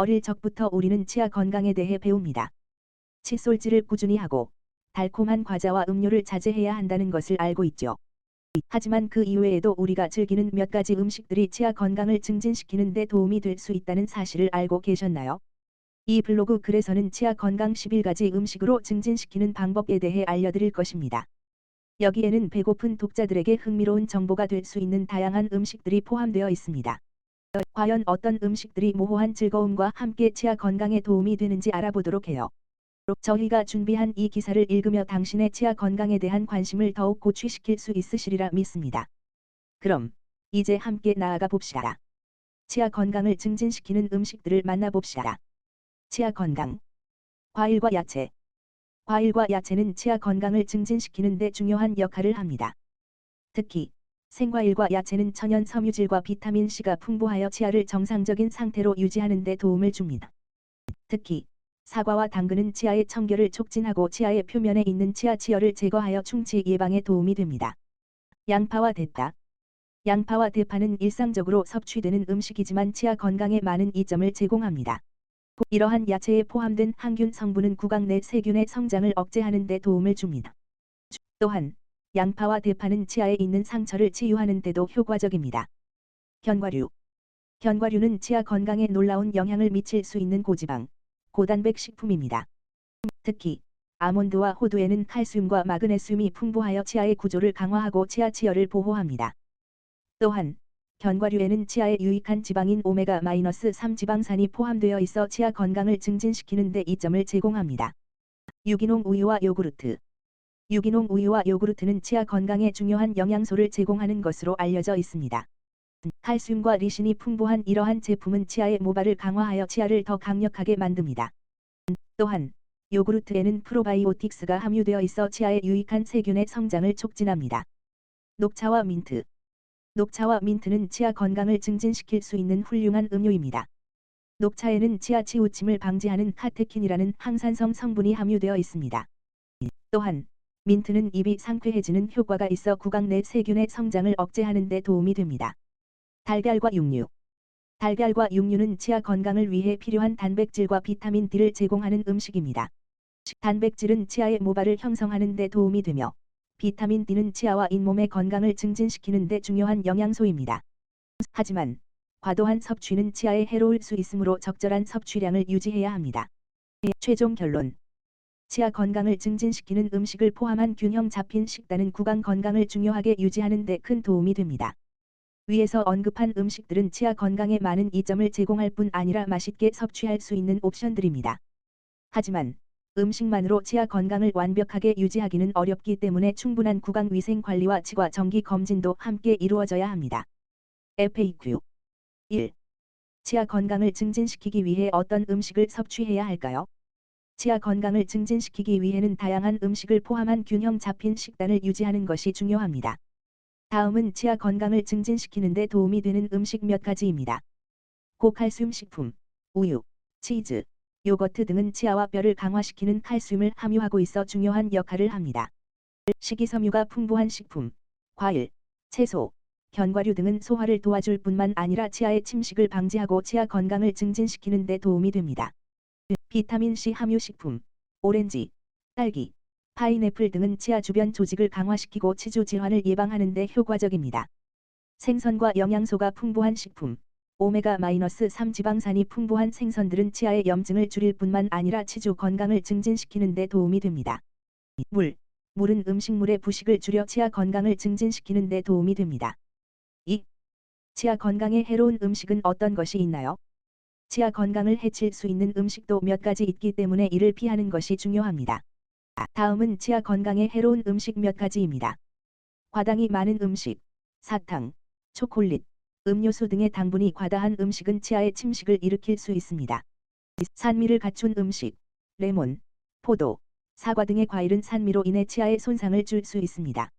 어릴 적부터 우리는 치아 건강에 대해 배웁니다. 칫솔질을 꾸준히 하고 달콤한 과자와 음료를 자제해야 한다는 것을 알고 있죠. 하지만 그 이외에도 우리가 즐기는 몇 가지 음식들이 치아 건강을 증진시키는 데 도움이 될 수 있다는 사실을 알고 계셨나요? 이 블로그 글에서는 치아 건강 11가지 음식으로 증진시키는 방법에 대해 알려드릴 것입니다. 여기에는 배고픈 독자들에게 흥미로운 정보가 될 수 있는 다양한 음식들이 포함되어 있습니다. 과연 어떤 음식들이 모호한 즐거움과 함께 치아 건강에 도움이 되는지 알아보도록 해요. 저희가 준비한 이 기사를 읽으며 당신의 치아 건강에 대한 관심을 더욱 고취시킬 수 있으시리라 믿습니다. 그럼 이제 함께 나아가 봅시다. 치아 건강을 증진시키는 음식들을 만나봅시다. 치아 건강. 과일과 야채. 과일과 야채는 치아 건강을 증진시키는 데 중요한 역할을 합니다. 특히 생과일과 야채는 천연 섬유질과 비타민C가 풍부하여 치아를 정상적인 상태로 유지하는 데 도움을 줍니다. 특히 사과와 당근은 치아의 청결을 촉진하고 치아의 표면에 있는 치아 치열을 제거하여 충치 예방에 도움이 됩니다. 양파와 대파. 양파와 대파는 일상적으로 섭취되는 음식이지만 치아 건강에 많은 이점을 제공합니다. 이러한 야채에 포함된 항균 성분은 구강 내 세균의 성장을 억제하는 데 도움을 줍니다. 또한 양파와 대파는 치아에 있는 상처를 치유하는 데도 효과적입니다. 견과류. 견과류는 치아 건강에 놀라운 영향을 미칠 수 있는 고지방, 고단백 식품입니다. 특히 아몬드와 호두에는 칼슘과 마그네슘이 풍부하여 치아의 구조를 강화하고 치아 치열을 보호합니다. 또한 견과류에는 치아에 유익한 지방인 오메가-3 지방산이 포함되어 있어 치아 건강을 증진시키는 데 이점을 제공합니다. 유기농 우유와 요구르트. 유기농 우유와 요구르트는 치아 건강에 중요한 영양소를 제공하는 것으로 알려져 있습니다. 칼슘과 리신이 풍부한 이러한 제품은 치아의 모발을 강화하여 치아를 더 강력하게 만듭니다. 또한 요구르트에는 프로바이오틱스가 함유되어 있어 치아에 유익한 세균의 성장을 촉진합니다. 녹차와 민트. 녹차와 민트는 치아 건강을 증진시킬 수 있는 훌륭한 음료입니다. 녹차에는 치아 치우침을 방지하는 카테킨이라는 항산성 성분이 함유되어 있습니다. 또한 민트는 입이 상쾌해지는 효과가 있어 구강 내 세균의 성장을 억제하는 데 도움이 됩니다. 달걀과 육류. 달걀과 육류는 치아 건강을 위해 필요한 단백질과 비타민 D를 제공하는 음식입니다. 단백질은 치아의 모발을 형성하는 데 도움이 되며 비타민 D는 치아와 잇몸의 건강을 증진시키는 데 중요한 영양소입니다. 하지만 과도한 섭취는 치아에 해로울 수 있으므로 적절한 섭취량을 유지해야 합니다. 최종 결론. 치아 건강을 증진시키는 음식을 포함한 균형 잡힌 식단은 구강 건강을 중요하게 유지하는 데 큰 도움이 됩니다. 위에서 언급한 음식들은 치아 건강에 많은 이점을 제공할 뿐 아니라 맛있게 섭취할 수 있는 옵션들입니다. 하지만 음식만으로 치아 건강을 완벽하게 유지하기는 어렵기 때문에 충분한 구강 위생 관리와 치과 정기 검진도 함께 이루어져야 합니다. FAQ 1. 치아 건강을 증진시키기 위해 어떤 음식을 섭취해야 할까요? 치아 건강을 증진시키기 위해는 다양한 음식을 포함한 균형 잡힌 식단을 유지하는 것이 중요합니다. 다음은 치아 건강을 증진시키는 데 도움이 되는 음식 몇 가지입니다. 고칼슘 식품, 우유, 치즈, 요거트 등은 치아와 뼈를 강화시키는 칼슘을 함유하고 있어 중요한 역할을 합니다. 식이섬유가 풍부한 식품, 과일, 채소, 견과류 등은 소화를 도와줄 뿐만 아니라 치아의 침식을 방지하고 치아 건강을 증진시키는 데 도움이 됩니다. 비타민C 함유 식품, 오렌지, 딸기, 파인애플 등은 치아 주변 조직을 강화시키고 치주 질환을 예방하는 데 효과적입니다. 생선과 영양소가 풍부한 식품, 오메가-3 지방산이 풍부한 생선들은 치아의 염증을 줄일 뿐만 아니라 치주 건강을 증진시키는 데 도움이 됩니다. 물은 음식물의 부식을 줄여 치아 건강을 증진시키는 데 도움이 됩니다. 2. 치아 건강에 해로운 음식은 어떤 것이 있나요? 치아 건강을 해칠 수 있는 음식도 몇 가지 있기 때문에 이를 피하는 것이 중요합니다. 다음은 치아 건강에 해로운 음식 몇 가지입니다. 과당이 많은 음식, 사탕, 초콜릿, 음료수 등의 당분이 과다한 음식은 치아의 침식을 일으킬 수 있습니다. 산미를 갖춘 음식, 레몬, 포도, 사과 등의 과일은 산미로 인해 치아에 손상을 줄 수 있습니다.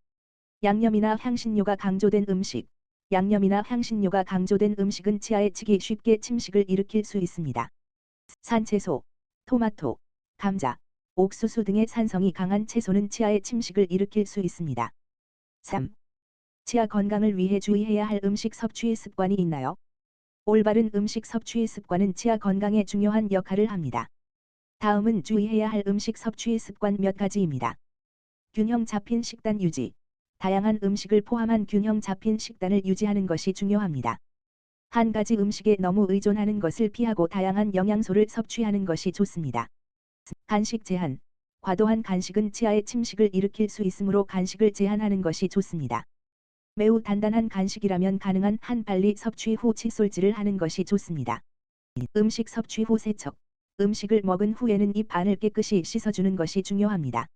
양념이나 향신료가 강조된 음식, 양념이나 향신료가 강조된 음식은 치아에 치기 쉽게 침식을 일으킬 수 있습니다. 산채소, 토마토, 감자, 옥수수 등의 산성이 강한 채소는 치아에 침식을 일으킬 수 있습니다. 3. 치아 건강을 위해 주의해야 할 음식 섭취 습관이 있나요? 올바른 음식 섭취 습관은 치아 건강에 중요한 역할을 합니다. 다음은 주의해야 할 음식 섭취 습관 몇 가지입니다. 균형 잡힌 식단 유지. 다양한 음식을 포함한 균형 잡힌 식단을 유지하는 것이 중요합니다. 한 가지 음식에 너무 의존하는 것을 피하고 다양한 영양소를 섭취하는 것이 좋습니다. 간식 제한. 과도한 간식은 치아에 침식을 일으킬 수 있으므로 간식을 제한하는 것이 좋습니다. 매우 단단한 간식이라면 가능한 한 빨리 섭취 후 칫솔질을 하는 것이 좋습니다. 음식 섭취 후 세척. 음식을 먹은 후에는 입 안을 깨끗이 씻어주는 것이 중요합니다.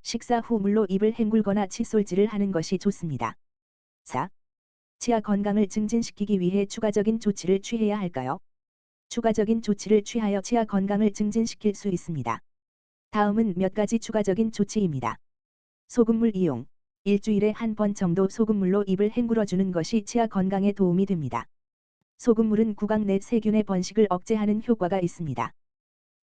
식사 후 물로 입을 헹굴거나 칫솔질을 하는 것이 좋습니다. 4. 치아 건강을 증진시키기 위해 추가적인 조치를 취해야 할까요? 추가적인 조치를 취하여 치아 건강을 증진시킬 수 있습니다. 다음은 몇 가지 추가적인 조치입니다. 소금물 이용. 일주일에 한 번 정도 소금물로 입을 헹굴어주는 것이 치아 건강에 도움이 됩니다. 소금물은 구강 내 세균의 번식을 억제하는 효과가 있습니다.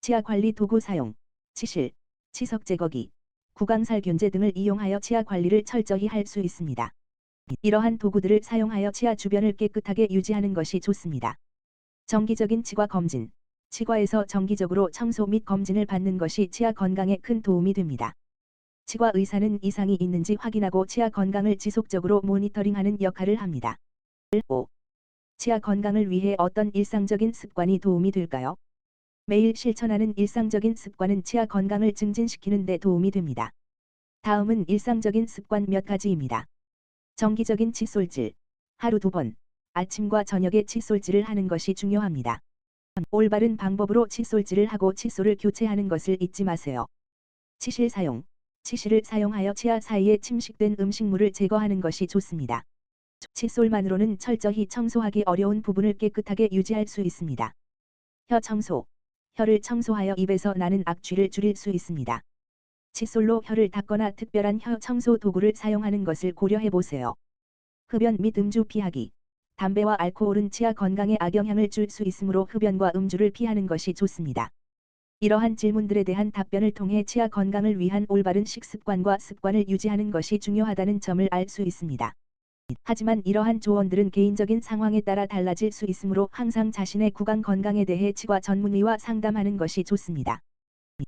치아 관리 도구 사용. 치실, 치석 제거기, 구강살균제 등을 이용하여 치아 관리를 철저히 할 수 있습니다. 이러한 도구들을 사용하여 치아 주변을 깨끗하게 유지하는 것이 좋습니다. 정기적인 치과 검진. 치과에서 정기적으로 청소 및 검진을 받는 것이 치아 건강에 큰 도움이 됩니다. 치과 의사는 이상이 있는지 확인하고 치아 건강을 지속적으로 모니터링하는 역할을 합니다. 5. 치아 건강을 위해 어떤 일상적인 습관이 도움이 될까요? 매일 실천하는 일상적인 습관은 치아 건강을 증진시키는 데 도움이 됩니다. 다음은 일상적인 습관 몇 가지입니다. 정기적인 칫솔질. 하루 2번. 아침과 저녁에 칫솔질을 하는 것이 중요합니다. 올바른 방법으로 칫솔질을 하고 칫솔을 교체하는 것을 잊지 마세요. 치실 사용. 치실을 사용하여 치아 사이에 침식된 음식물을 제거하는 것이 좋습니다. 칫솔만으로는 철저히 청소하기 어려운 부분을 깨끗하게 유지할 수 있습니다. 혀 청소. 혀를 청소하여 입에서 나는 악취를 줄일 수 있습니다. 칫솔로 혀를 닦거나 특별한 혀 청소 도구를 사용하는 것을 고려해 보세요. 흡연 및 음주 피하기. 담배와 알코올은 치아 건강에 악영향을 줄 수 있으므로 흡연과 음주를 피하는 것이 좋습니다. 이러한 질문들에 대한 답변을 통해 치아 건강을 위한 올바른 식습관과 습관을 유지하는 것이 중요하다는 점을 알 수 있습니다. 하지만 이러한 조언들은 개인적인 상황에 따라 달라질 수 있으므로 항상 자신의 구강 건강에 대해 치과 전문의와 상담하는 것이 좋습니다.